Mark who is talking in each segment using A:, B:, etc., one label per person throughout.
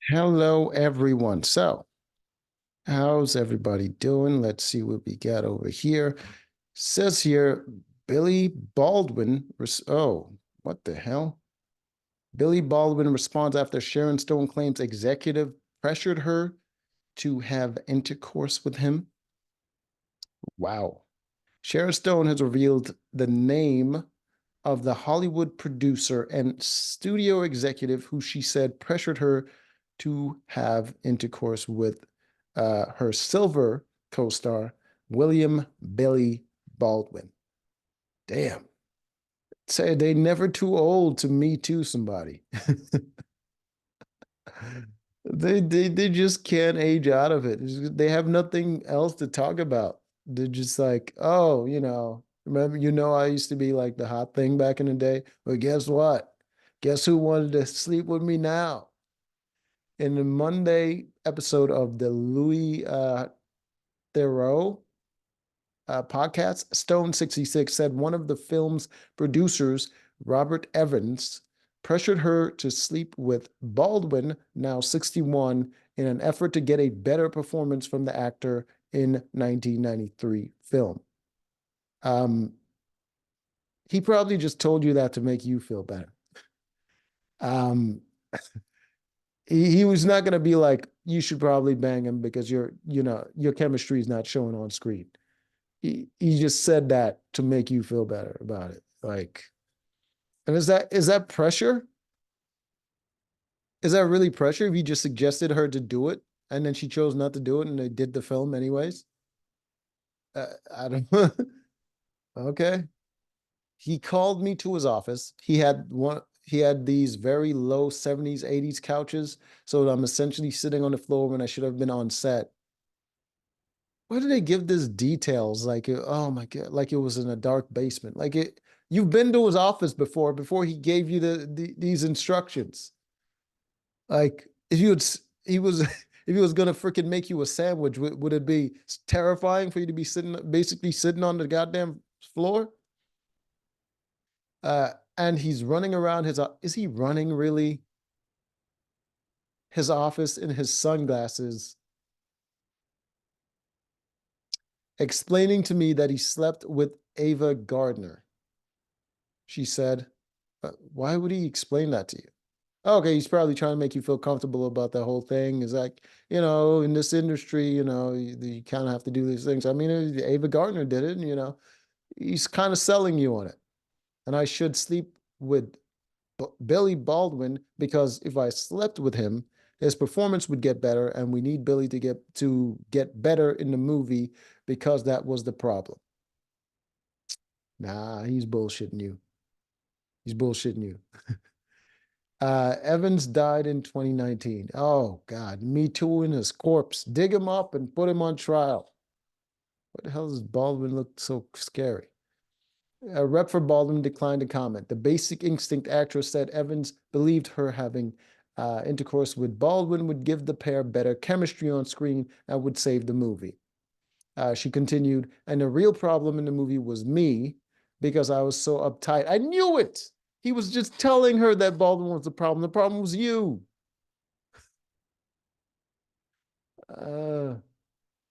A: Hello, everyone. So, how's everybody doing? Let's see what we got over here. Says here, Billy Baldwin. Oh, what the hell? Billy Baldwin responds after Sharon Stone claims executive pressured her to have intercourse with him. Wow. Sharon Stone has revealed the name of the Hollywood producer and studio executive who she said pressured her to have intercourse with her Silver co-star, William Billy Baldwin. Damn. Say they never too old to me too somebody. They just can't age out of it. They have nothing else to talk about. They're just like, oh, remember, I used to be like the hot thing back in the day. But guess what? Guess who wanted to sleep with me now? In the Monday episode of the Louis Theroux podcast, Stone 66 said one of the film's producers, Robert Evans, pressured her to sleep with Baldwin, now 61, in an effort to get a better performance from the actor in 1993 film. Um, he probably just told you that to make you feel better. Um, he was not going to be like, you should probably bang him because your chemistry is not showing on screen. He just said that to make you feel better about it. Like, and is that pressure? Is that really pressure if you just suggested her to do it and then she chose not to do it and they did the film anyways? I don't know. Okay. He called me to his office. He had these very low 70s, 80s couches. So I'm essentially sitting on the floor when I should have been on set. Why do they give this details? Like, oh my God, like it was in a dark basement. You've been to his office before he gave you these instructions. Like, if you would, he was, if he was gonna freaking make you a sandwich, would it be terrifying for you to be basically sitting on the goddamn floor? And he's running around is he running really? His office in his sunglasses, explaining to me that he slept with Ava Gardner. She said, why would he explain that to you? Oh, okay, he's probably trying to make you feel comfortable about the whole thing. Is like, in this industry, you kind of have to do these things. I mean, Ava Gardner did it, and, he's kind of selling you on it. And I should sleep with Billy Baldwin because if I slept with him, his performance would get better, and we need Billy to get better in the movie because that was the problem. Nah, he's bullshitting you. He's bullshitting you. Evans died in 2019. Oh God, Me Too in his corpse. Dig him up and put him on trial. What the hell does Baldwin look so scary? A rep for Baldwin declined to comment. The Basic Instinct actress said Evans believed her having intercourse with Baldwin would give the pair better chemistry on screen and would save the movie. She continued, and the real problem in the movie was me because I was so uptight. I knew it. He was just telling her that Baldwin was the problem. The problem was you. Uh,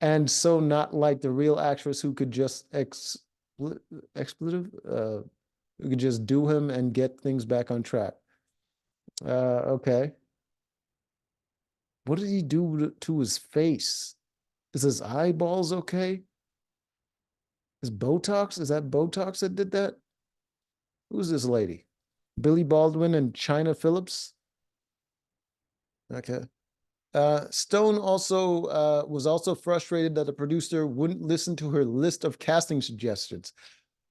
A: and so not like the real actress who could just expletive, who could just do him and get things back on track. Okay. What did he do to his face? Is his eyeballs okay? Is Botox? Is that Botox that did that? Who's this lady? Billy Baldwin and China Phillips? Okay. Stone also was also frustrated that the producer wouldn't listen to her list of casting suggestions.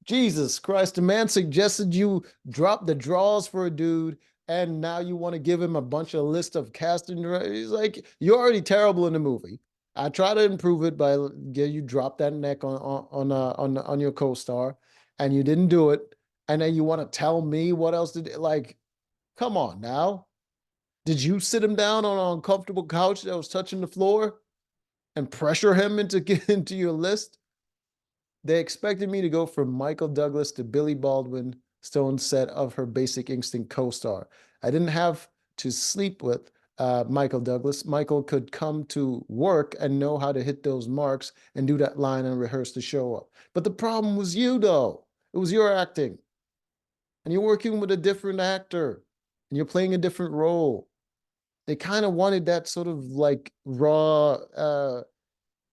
A: Jesus Christ, the man suggested you drop the draws for a dude, and now you want to give him a bunch of list of casting. He's like, you're already terrible in the movie. I try to improve it by get you drop that neck on your co-star, and you didn't do it. And then you want to tell me what else did like? Come on now. Did you sit him down on an uncomfortable couch that was touching the floor and pressure him into get into your list? They expected me to go from Michael Douglas to Billy Baldwin, Stone said of her Basic Instinct co-star. I didn't have to sleep with Michael Douglas. Michael could come to work and know how to hit those marks and do that line and rehearse to show up. But the problem was you, though. It was your acting, and you're working with a different actor, and you're playing a different role. They kind of wanted that sort of like raw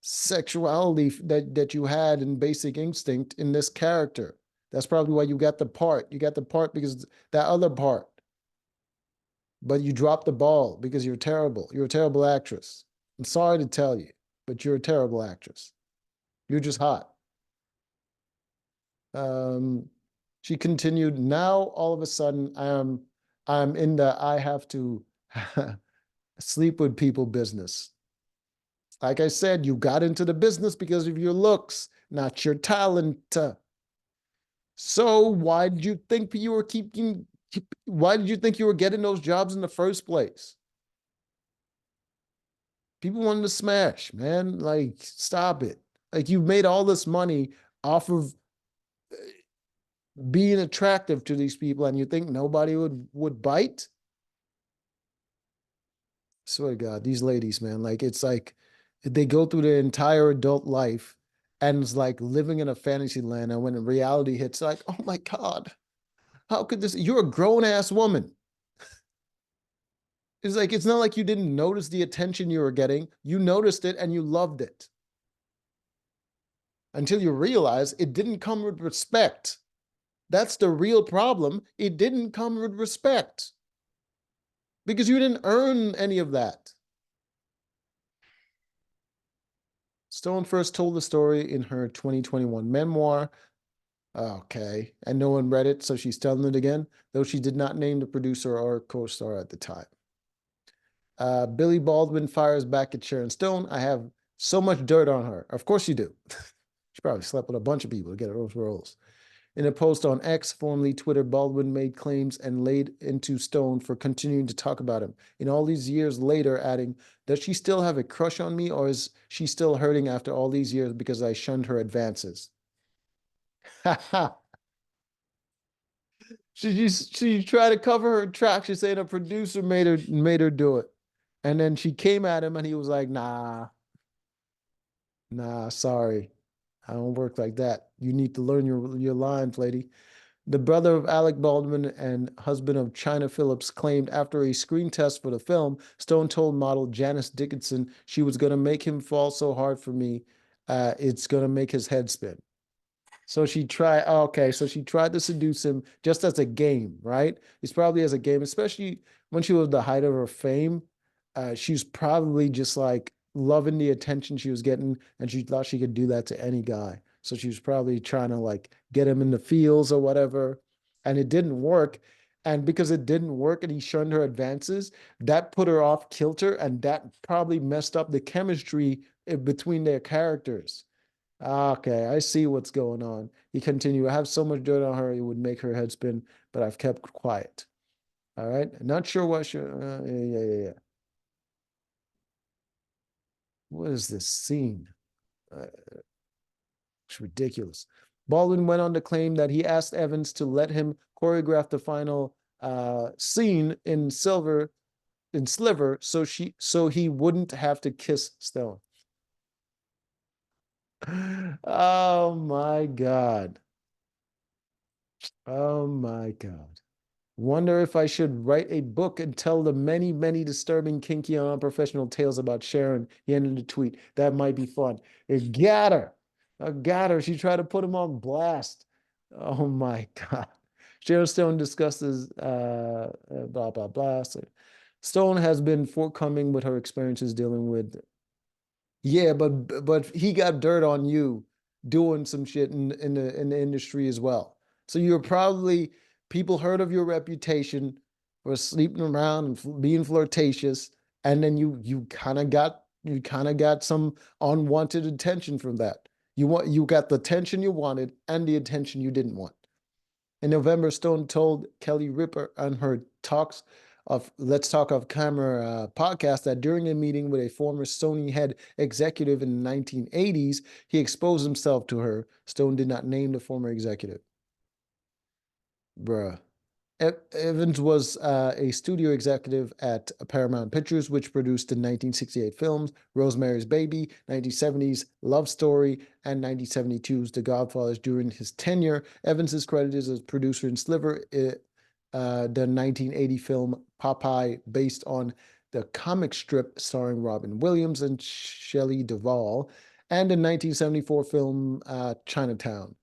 A: sexuality that you had in Basic Instinct in this character. That's probably why you got the part. You got the part because that other part. But you dropped the ball because you're terrible. You're a terrible actress. I'm sorry to tell you, but you're a terrible actress. You're just hot. Um, she continued, now all of a sudden I'm in the I have to sleep with people business. Like I said, you got into the business because of your looks, not your talent. So why did you think you were why did you think you were getting those jobs in the first place? People wanted to smash, man. Like, stop it. Like, you've made all this money off of being attractive to these people, and you think nobody would bite? Swear to God, these ladies, man, like it's like they go through their entire adult life and it's like living in a fantasy land. And when reality hits, like, oh my God, how could this? You're a grown ass woman. It's like it's not like you didn't notice the attention you were getting. You noticed it and you loved it until you realize it didn't come with respect. That's the real problem. It didn't come with respect because you didn't earn any of that. Stone first told the story in her 2021 memoir. Okay. And no one read it, so she's telling it again, though she did not name the producer or co-star at the time. Billy Baldwin fires back at Sharon Stone. I have so much dirt on her. Of course you do. She probably slept with a bunch of people to get those roles. In a post on X, formerly Twitter, Baldwin made claims and laid into Stone for continuing to talk about him. In all these years later, adding, does she still have a crush on me, or is she still hurting after all these years because I shunned her advances? She tried to cover her tracks. She said a producer made her do it. And then she came at him and he was like, nah, sorry. I don't work like that. You need to learn your lines, lady. The brother of Alec Baldwin and husband of China Phillips claimed after a screen test for the film, Stone told model Janice Dickinson she was going to make him fall so hard for me, it's going to make his head spin. So she tried, okay, so she tried to seduce him just as a game, right? It's probably as a game, especially when she was the height of her fame. She was probably just like loving the attention she was getting, and she thought she could do that to any guy. So she was probably trying to like get him in the fields or whatever, and it didn't work. And because it didn't work and he shunned her advances, that put her off kilter, and that probably messed up the chemistry between their characters. Okay, I see what's going on. He continued, I have so much dirt on her, it would make her head spin, but I've kept quiet. All right. Not sure what she, yeah. What is this scene? Uh, it's ridiculous. Baldwin went on to claim that he asked Evans to let him choreograph the final scene in Sliver so he wouldn't have to kiss Stone. Oh my God. Oh my God. Wonder if I should write a book and tell the many, many disturbing, kinky, and unprofessional tales about Sharon. He ended the tweet. That might be fun. It got her. I got her. She tried to put him on blast. Oh my God. Sharon Stone discusses blah, blah, blah. So Stone has been forthcoming with her experiences dealing with yeah, but he got dirt on you doing some shit in the industry as well. So you're probably people heard of your reputation for sleeping around and being flirtatious, and then you kind of got some unwanted attention from that. You got the attention you wanted and the attention you didn't want. In November, Stone told Kelly Ripa on her talks of Let's Talk Off Camera podcast that during a meeting with a former Sony head executive in the 1980s, he exposed himself to her. Stone did not name the former executive. Bruh. Evans was a studio executive at Paramount Pictures, which produced the 1968 films Rosemary's Baby, 1970's Love Story, and 1972's The Godfathers. During his tenure, Evans is credited as producer in Sliver, the 1980 film Popeye, based on the comic strip starring Robin Williams and Shelley Duvall, and the 1974 film Chinatown.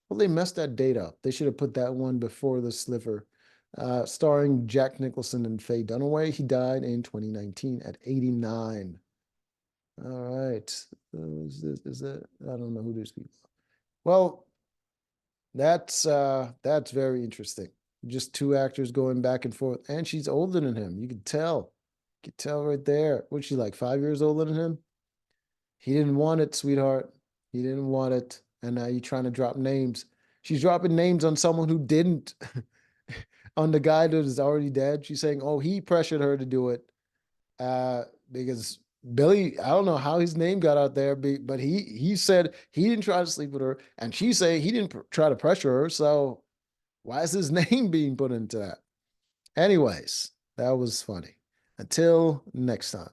A: Well, they messed that date up. They should have put that one before the Sliver, starring Jack Nicholson and Faye Dunaway. He died in 2019 at 89. All right. Is this, is that? I don't know who these people are. Well, that's very interesting. Just two actors going back and forth, and she's older than him. You can tell. You can tell right there. What's she like, 5 years older than him? He didn't want it, sweetheart. He didn't want it. And now you're trying to drop names. She's dropping names on someone who didn't, on the guy that is already dead. She's saying, oh, he pressured her to do it. Because Billy, I don't know how his name got out there, but he said he didn't try to sleep with her, and she said he didn't try to pressure her. So why is his name being put into that? Anyways, that was funny. Until next time.